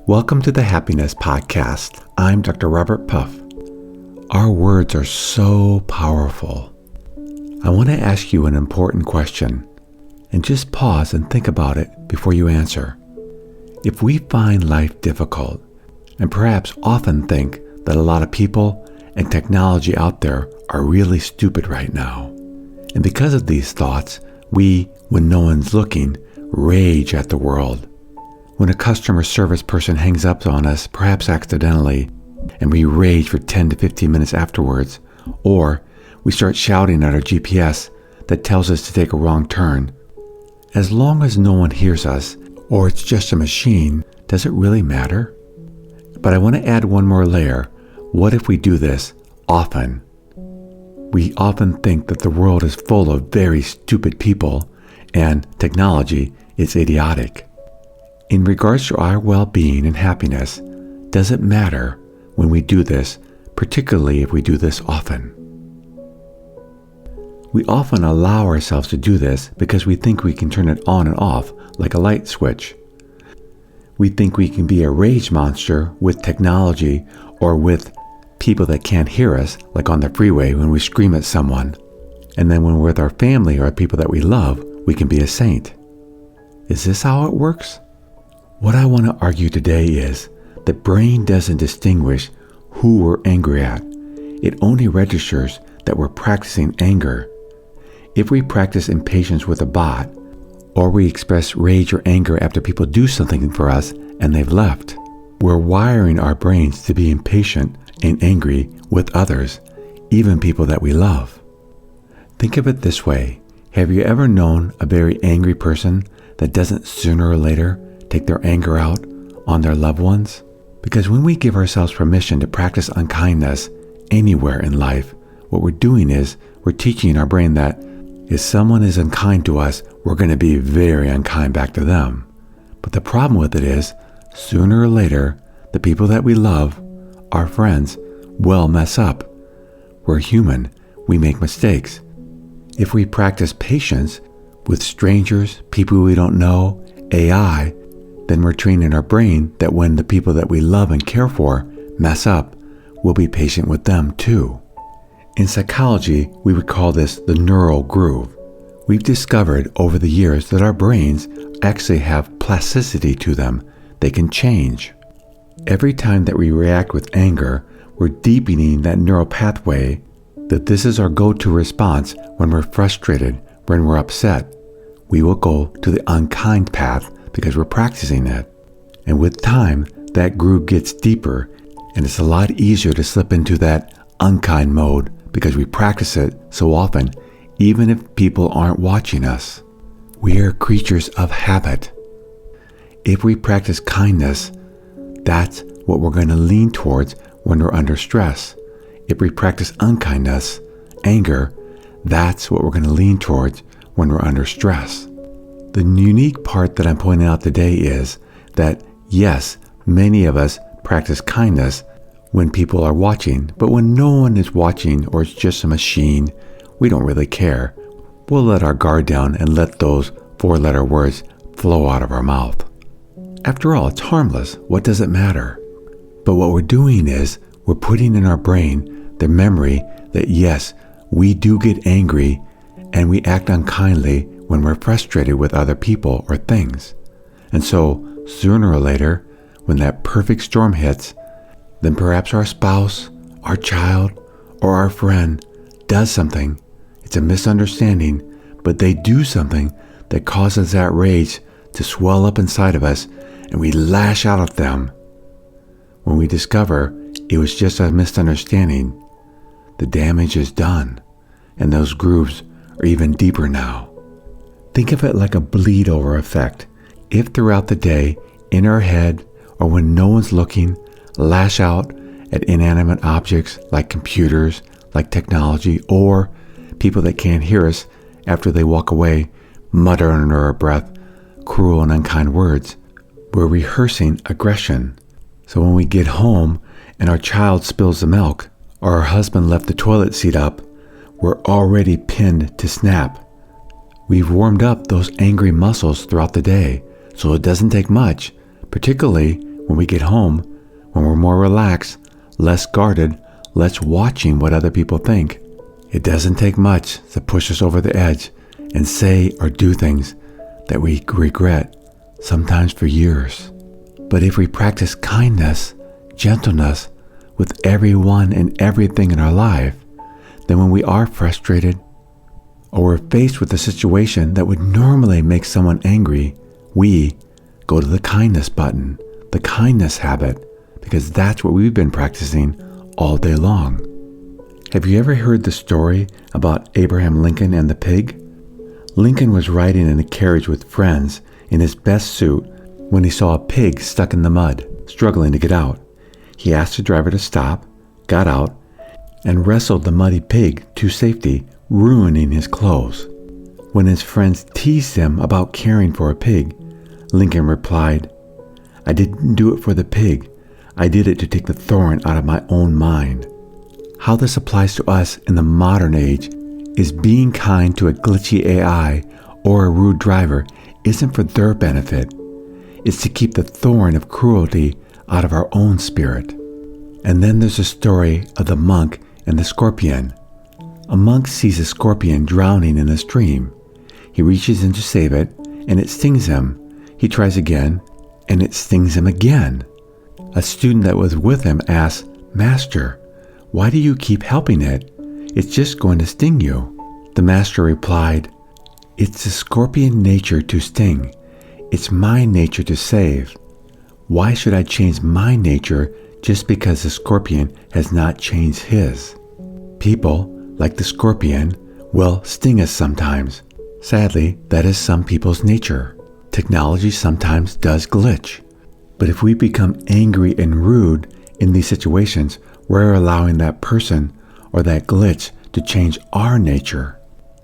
Welcome to the Happiness Podcast. I'm Dr. Robert Puff. Our words are so powerful. I want to ask you an important question, and just pause and think about it before you answer. If we find life difficult, and perhaps often think that a lot of people and technology out there are really stupid right now, and because of these thoughts, we, when no one's looking, rage at the world. When a customer service person hangs up on us, perhaps accidentally, and we rage for 10 to 15 minutes afterwards, or we start shouting at our GPS that tells us to take a wrong turn. As long as no one hears us, or it's just a machine, does it really matter? But I want to add one more layer. What if we do this often? We often think that the world is full of very stupid people, and technology is idiotic. In regards to our well-being and happiness, does it matter when we do this, particularly if we do this often? We often allow ourselves to do this because we think we can turn it on and off like a light switch. We think we can be a rage monster with technology or with people that can't hear us, like on the freeway when we scream at someone. And then when we're with our family or people that we love, we can be a saint. Is this how it works? What I want to argue today is the brain doesn't distinguish who we're angry at. It only registers that we're practicing anger. If we practice impatience with a bot, or we express rage or anger after people do something for us and they've left, we're wiring our brains to be impatient and angry with others, even people that we love. Think of it this way. Have you ever known a very angry person that doesn't sooner or later take their anger out on their loved ones? Because when we give ourselves permission to practice unkindness anywhere in life, what we're doing is we're teaching our brain that if someone is unkind to us, we're going to be very unkind back to them. But the problem with it is, sooner or later, the people that we love, our friends, will mess up. We're human. We make mistakes. If we practice patience with strangers, people we don't know, AI, then we're training our brain that when the people that we love and care for mess up, we'll be patient with them too. In psychology, we would call this the neural groove. We've discovered over the years that our brains actually have plasticity to them. They can change. Every time that we react with anger, we're deepening that neural pathway that this is our go-to response when we're frustrated, when we're upset. We will go to the unkind path because we're practicing it. And with time, that groove gets deeper and it's a lot easier to slip into that unkind mode because we practice it so often, even if people aren't watching us. We are creatures of habit. If we practice kindness, that's what we're going to lean towards when we're under stress. If we practice unkindness, anger, that's what we're going to lean towards when we're under stress. The unique part that I'm pointing out today is that, yes, many of us practice kindness when people are watching, but when no one is watching or it's just a machine, we don't really care. We'll let our guard down and let those 4-letter words flow out of our mouth. After all, it's harmless. What does it matter? But what we're doing is we're putting in our brain the memory that, yes, we do get angry and we act unkindly when we're frustrated with other people or things. And so, sooner or later, when that perfect storm hits, then perhaps our spouse, our child, or our friend does something. It's a misunderstanding, but they do something that causes that rage to swell up inside of us, and we lash out at them. When we discover it was just a misunderstanding, the damage is done, and those grooves are even deeper now. Think of it like a bleed-over effect. If throughout the day, in our head, or when no one's looking, lash out at inanimate objects like computers, like technology, or people that can't hear us after they walk away, mutter under our breath cruel and unkind words, we're rehearsing aggression. So when we get home and our child spills the milk, or our husband left the toilet seat up, we're already pinned to snap. We've warmed up those angry muscles throughout the day, so it doesn't take much, particularly When we get home, when we're more relaxed, less guarded, less watching what other people think. It doesn't take much to push us over the edge and say or do things that we regret, sometimes for years. But if we practice kindness, gentleness with everyone and everything in our life, then when we are frustrated or we're faced with a situation that would normally make someone angry, we go to the kindness button, the kindness habit, because that's what we've been practicing all day long. Have you ever heard the story about Abraham Lincoln and the pig? Lincoln was riding in a carriage with friends in his best suit when he saw a pig stuck in the mud, struggling to get out. He asked the driver to stop, got out, and wrestled the muddy pig to safety, ruining his clothes. When his friends teased him about caring for a pig, Lincoln replied, "I didn't do it for the pig. I did it to take the thorn out of my own mind." How this applies to us in the modern age is being kind to a glitchy AI or a rude driver isn't for their benefit. It's to keep the thorn of cruelty out of our own spirit. And then there's the story of the monk and the scorpion. A monk sees a scorpion drowning in a stream. He reaches in to save it, and it stings him. He tries again, and it stings him again. A student that was with him asks, "Master, why do you keep helping it? It's just going to sting you." The master replied, "It's the scorpion nature to sting. It's my nature to save. Why should I change my nature just because the scorpion has not changed his?" People, like the scorpion, will sting us sometimes. Sadly, that is some people's nature. Technology sometimes does glitch. But if we become angry and rude in these situations, we're allowing that person or that glitch to change our nature.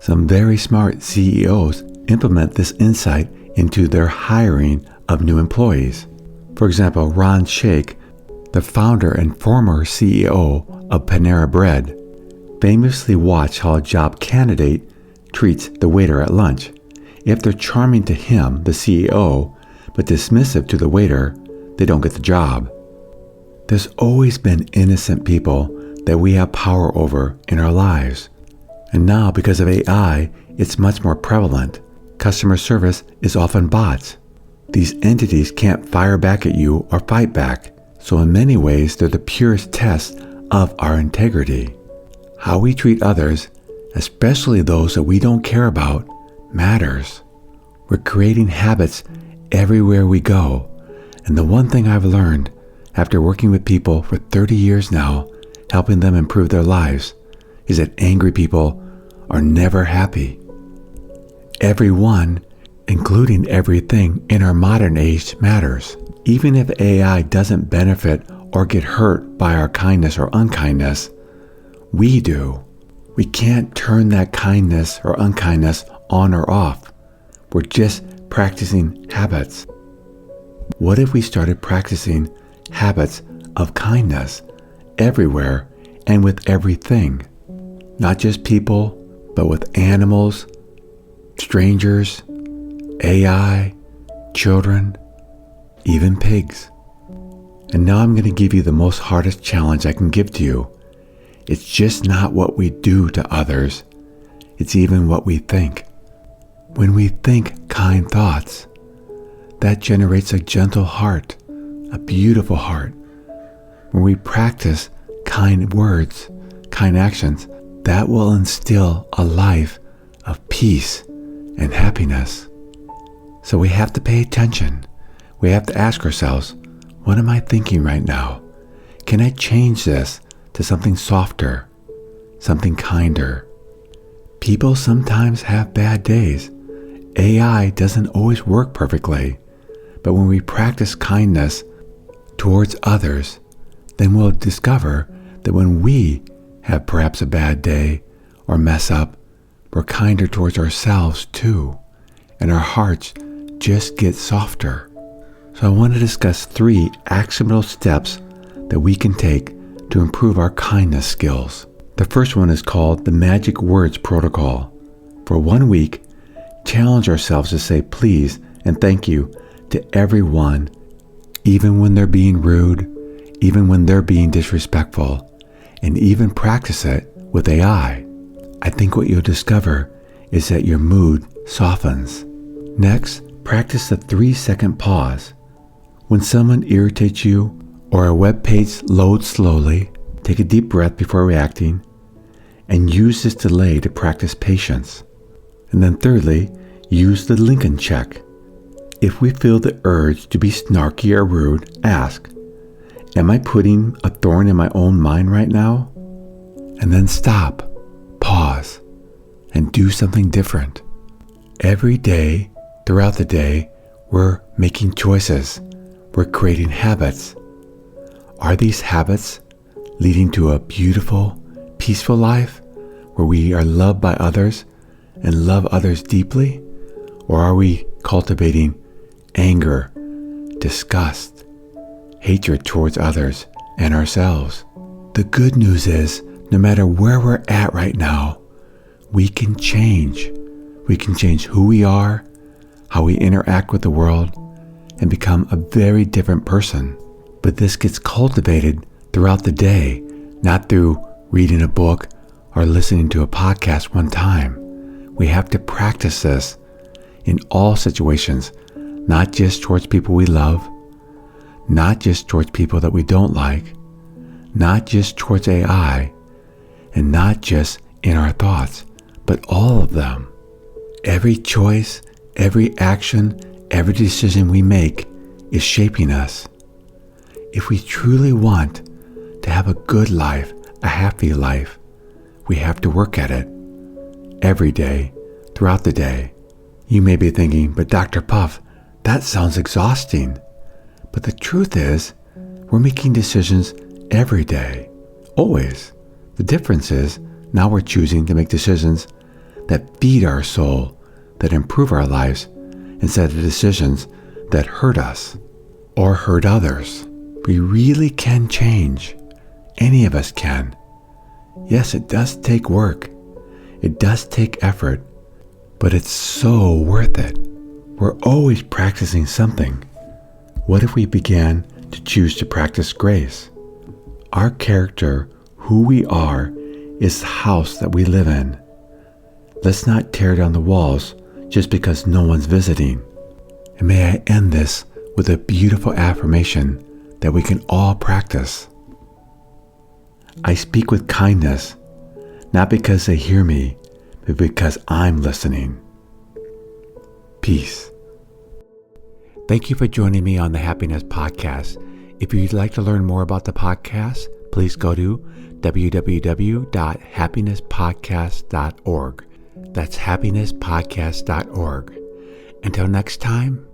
Some very smart CEOs implement this insight into their hiring of new employees. For example, Ron Shaich, the founder and former CEO of Panera Bread, famously watched how a job candidate treats the waiter at lunch. If they're charming to him, the CEO, but dismissive to the waiter, they don't get the job. There's always been innocent people that we have power over in our lives. And now, because of AI, it's much more prevalent. Customer service is often bots. These entities can't fire back at you or fight back. So in many ways, they're the purest test of our integrity. How we treat others, especially those that we don't care about, matters. We're creating habits everywhere we go. And the one thing I've learned after working with people for 30 years now, helping them improve their lives, is that angry people are never happy. Everyone, including everything in our modern age, matters. Even if AI doesn't benefit or get hurt by our kindness or unkindness, we do. We can't turn that kindness or unkindness on or off. We're just practicing habits. What if we started practicing habits of kindness everywhere and with everything? Not just people, but with animals, strangers, AI, children, even pigs. And now I'm going to give you the most hardest challenge I can give to you. It's just not what we do to others. It's even what we think. When we think kind thoughts, that generates a gentle heart, a beautiful heart. When we practice kind words, kind actions, that will instill a life of peace and happiness. So we have to pay attention. We have to ask ourselves, what am I thinking right now? Can I change this to something softer, something kinder? People sometimes have bad days. AI doesn't always work perfectly. But when we practice kindness towards others, then we'll discover that when we have perhaps a bad day or mess up, we're kinder towards ourselves too, and our hearts just get softer. So I want to discuss 3 actionable steps that we can take to improve our kindness skills. The first one is called the Magic Words Protocol. For 1 week, challenge ourselves to say please and thank you to everyone even when they're being rude, even when they're being disrespectful, and even practice it with AI. I think what you'll discover is that your mood softens. Next, practice the 3-second pause. When someone irritates you or a web page loads slowly, take a deep breath before reacting and use this delay to practice patience. And then thirdly, use the 𝐬𝐮𝐬𝐜𝐫𝐢 check. If we feel the urge to be snarky or rude, ask, am I putting a thorn in my own mind right now? And then stop, pause, and do something different. Every day, throughout the day, we're making choices. We're creating habits. Are these habits leading to a beautiful, peaceful life where we are loved by others and love others deeply? Or are we cultivating anger, disgust, hatred towards others and ourselves? The good news is, no matter where we're at right now, we can change. We can change who we are, how we interact with the world, and become a very different person. But this gets cultivated throughout the day, not through reading a book or listening to a podcast one time. We have to practice this in all situations, not just towards people we love, not just towards people that we don't like, not just towards AI, and not just in our thoughts, but all of them. Every choice, every action, every decision we make is shaping us. If we truly want to have a good life, a happy life, we have to work at it every day, throughout the day. You may be thinking, but Dr. Puff, that sounds exhausting. But the truth is, we're making decisions every day, always. The difference is, now we're choosing to make decisions that feed our soul, that improve our lives, instead of decisions that hurt us or hurt others. We really can change. Any of us can. Yes, it does take work. It does take effort, but it's so worth it. We're always practicing something. What if we began to choose to practice grace? Our character, who we are, is the house that we live in. Let's not tear down the walls just because no one's visiting. And may I end this with a beautiful affirmation that we can all practice. I speak with kindness, not because they hear me, but because I'm listening. Peace. Thank you for joining me on the Happiness Podcast. If you'd like to learn more about the podcast, please go to www.happinesspodcast.org. That's happinesspodcast.org. Until next time,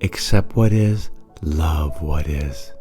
accept what is, love what is.